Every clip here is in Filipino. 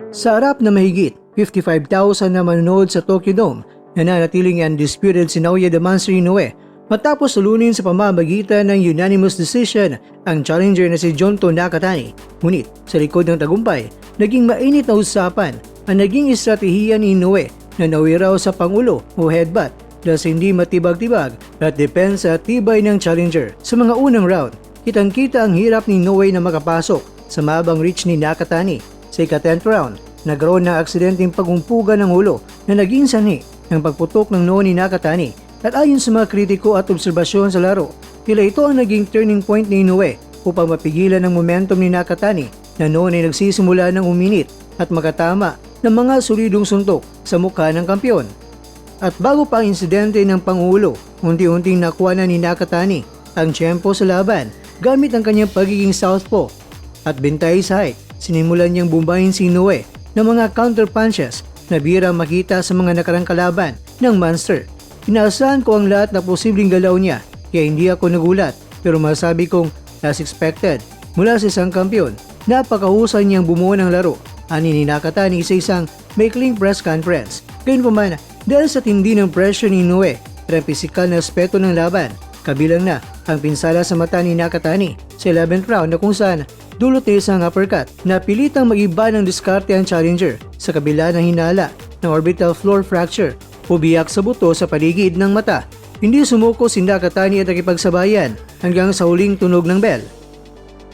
Sa harap na mahigit 55,000 na manonood sa Tokyo Dome, nananatiling undisputed si Naoya the Monster Inoue matapos sulunin sa pamamagitan ng unanimous decision ang challenger na si Junto Nakatani. Ngunit sa likod ng tagumpay, naging mainit na usapan ang naging estratehiya ni Inoue na nauwi raw sa pangulo o headbutt dahil sa hindi matibag-tibag at depensa at tibay ng challenger. Sa mga unang round, kitang-kita ang hirap ni Inoue na makapasok sa mabang reach ni Nakatani. Sa ika-10th round, nagkaroon ng aksidenteng pagumpugan ng ulo na naging sanhi ng pagputok ng noo ni Nakatani. At ayon sa mga kritiko at obserbasyon sa laro, tila ito ang naging turning point ni Inoue upang mapigilan ang momentum ni Nakatani na noon ay nagsisimula ng uminit at makatama ng mga solidong suntok sa mukha ng kampyon. At bago pa ang insidente ng pangulo, unti-unting nakuha na ni Nakatani ang tiyempo sa laban gamit ang kanyang pagiging southpaw at bintay sa height. Sinimulan niyang bumbahin si Inoue ng mga counter punches na bihirang makita sa mga nakarang kalaban ng Monster. Inaasahan ko ang lahat na posibleng galaw niya kaya hindi ako nagulat, pero masabi kong as expected mula sa isang kampyon. Napakahusay niyang bumuo ng laro, ani ni Nakatani sa isang maikling press conference. Gayunpaman, dahil sa tindi ng pressure ni Inoue at ang pisikal na aspeto ng laban, kabilang na ang pinsala sa mata ni Nakatani sa 11th round na kung saan dulot na isang uppercut na pilitang mag-iba ng diskarte ang challenger sa kabila ng hinala ng orbital floor fracture o biyak sa buto sa paligid ng mata. Hindi sumuko si Nakatani at nakipagsabayan hanggang sa huling tunog ng bell.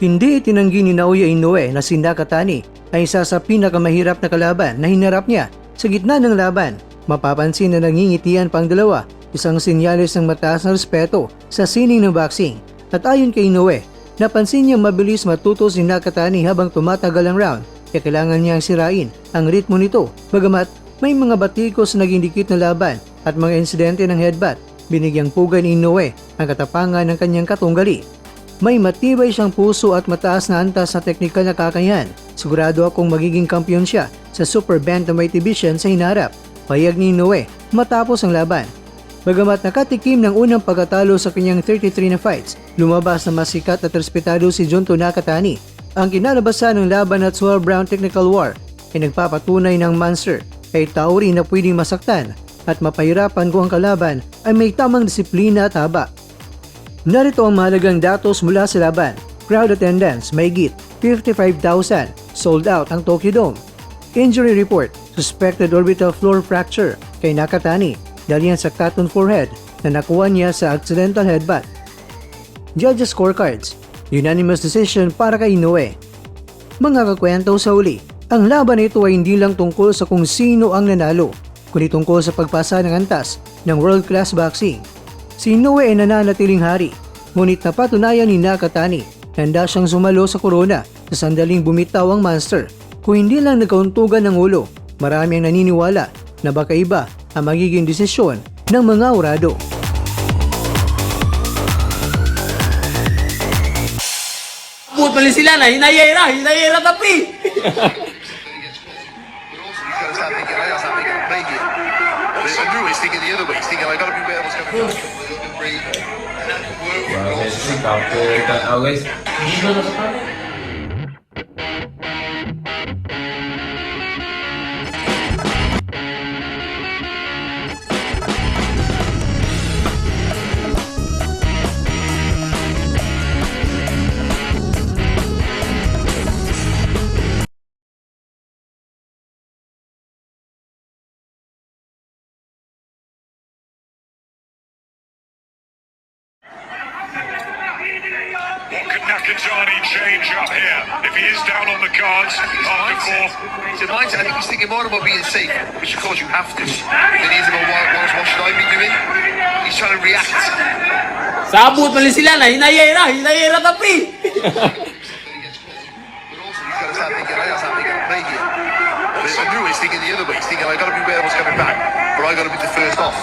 Hindi itinanggi ni Naoya Inoue na si Nakatani ay isa sa pinakamahirap na kalaban na hinarap niya sa gitna ng laban. Mapapansin na nangingitian pang dalawa, isang senyales ng mataas na respeto sa sining ng boxing. At ayon kay Inoue, napansin niyang mabilis matuto si Nakatani habang tumatagal ang round kaya kailangan niyang sirain ang ritmo nito. Bagamat may mga batikos na naging dikit na laban at mga insidente ng headbutt, binigyang pugay ni Inoue ang katapangan ng kanyang katunggali. May matibay siyang puso at mataas na antas sa teknikal na kakayahan. Sigurado akong magiging kampiyon siya sa Super Bantamweight Division sa hinarap, pahayag ni Inoue matapos ang laban. Bagamat nakatikim ng unang pagkatalo sa kanyang 33 na fights, lumabas na masikat at respetado si Junto Nakatani. Ang kinalabasan ng laban at 12-round technical war ay nagpapatunay ng Monster ay tao rin na pwedeng masaktan at mapahirapan kung ang kalaban ay may tamang disiplina at haba. Narito ang mahalagang datos mula sa laban. Crowd attendance mahigit 55,000, sold out ang Tokyo Dome. Injury report, suspected orbital floor fracture kay Nakatani dahil yan sa cut on forehead na nakuha niya sa accidental headbutt. Judges scorecards, unanimous decision para kay Inoue. Mga kakwento sa uli, ang laban na ito ay hindi lang tungkol sa kung sino ang nanalo, kundi tungkol sa pagpasa ng antas ng world-class boxing. Si Inoue ay nananatiling hari, ngunit napatunayan ni Nakatani na handa siyang sumalo sa korona sa sandaling bumitaw ang Monster. Kung hindi lang nagkauntugan ng ulo, marami ang naniniwala na baka iba ang magiging desisyon ng mga urado. Putol sila na, hinayera tapi. What could Nakajani change up here if he is down on the cards after four? It's a mindset. I think he's thinking more about being safe, which of course you have to. Then he's about what should I be doing? He's trying to react. Sabot mali sila na, hinayera tapi. But also you've got to start thinking, I start thinking, play here. But if I do, he's thinking the other way. He's thinking, I've got to be where I was coming back, but I've got to be the first off.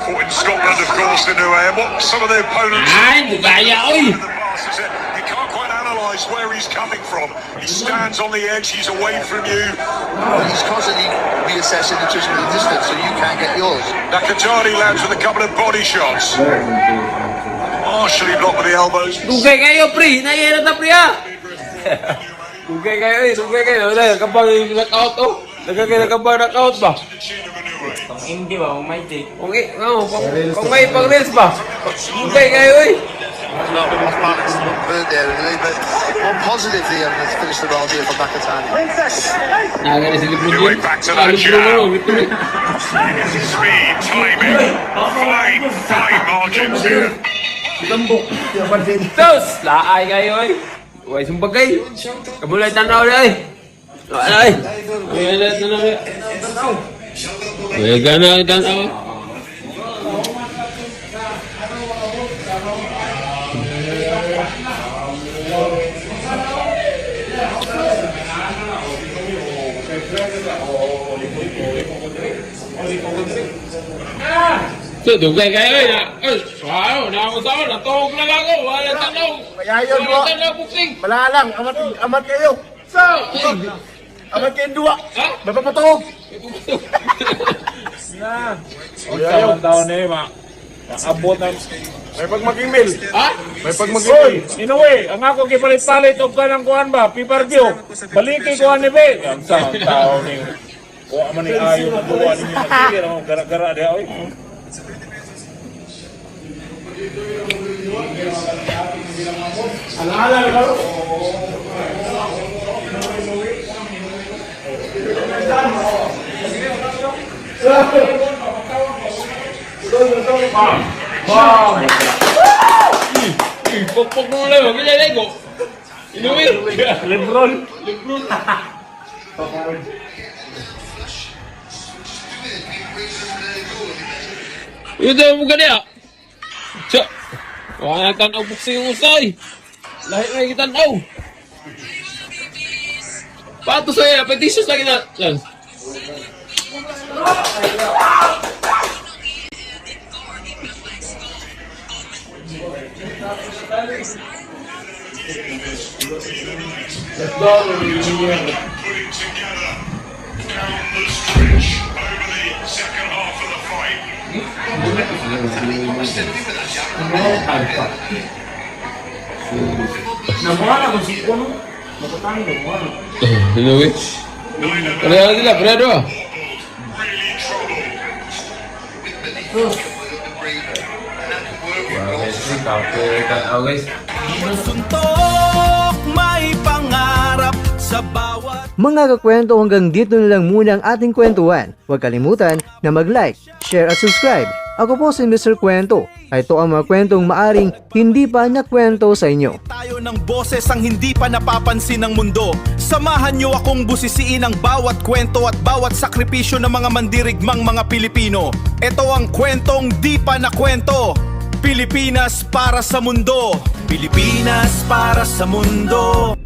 Fought in Scotland, of course, in and what some of their opponents Ay, bugaya, oy. in the past is that you can't quite analyse where he's coming from. He stands on the edge, he's away from you. Well, he's constantly reassessing the judgment of distance, so you can't get yours. Nakajani lands with a couple of body shots. Partially blocked with the elbows. Dugay kayo, pre. Hinayera tapi ah. Dugay kayo eh, dugay kayo. Wala, kapag knockout oh. Nagkakabang knockout ba? Hindi ba, umaytik. Kung may pang-reels ba? Dugay kayo eh. Not burnt there, really, but one positive here has finished the round here for Bakatani. Nakakaya si Lebron Going yun. back to that Lebron jab. ano, Lebron. Speed, timing, fine margins here. Tos! Laay kayo eh. Huwag sumbagay. Kamulay tanaw na eh. Wala eh. Wala tanaw na. Wala gana tanaw. So, dugay kayo eh. Wow, nakakasawa. Natawag lang ako. Wala tanaw. Kaya yun, Wala tanaw puting. wala lang, amat kayo. So, Amat kayo dua. ha? May papatawag. Ang taon na yun, abot na. May pagmag-email. Ha? May pagmag-email. Inuwi, ang ako kipalit-palit o ka ng kuhan ba? Pipardio. Baliki kuhan ni Be. Ang tao ni. O aman ni ayo na buwan ni Matigir. Gara-gara dia. Oy. Pokpok mo lang. Huwag niya ko. Inuwi. Lebron. Ito mo ganyan. Siya. Wala na tanaw buksi yung usay. Lahit na yung tanaw. Pato sa'yo. Petitions lagi na. Yan. Putting together countless stretch over the second half of the fight. Inuwi. Pareha sila. Pareha doa. Really trouble. Suntok, may pangarap sa bawat Mga kakwento, hanggang dito na lang muna ang ating kwentuhan. Huwag kalimutan na mag-like, share at subscribe. Ako po si Mr. Kwento. Ito ang mga kwentong maaring hindi pa nakwento sa inyo. tayo ng boses ang hindi pa napapansin ng mundo. Samahan niyo akong busisiin ang bawat kwento at bawat sakripisyo ng mga mandirigmang mga Pilipino. Ito ang kwentong di pa nakwento. Pilipinas para sa mundo. Pilipinas para sa mundo.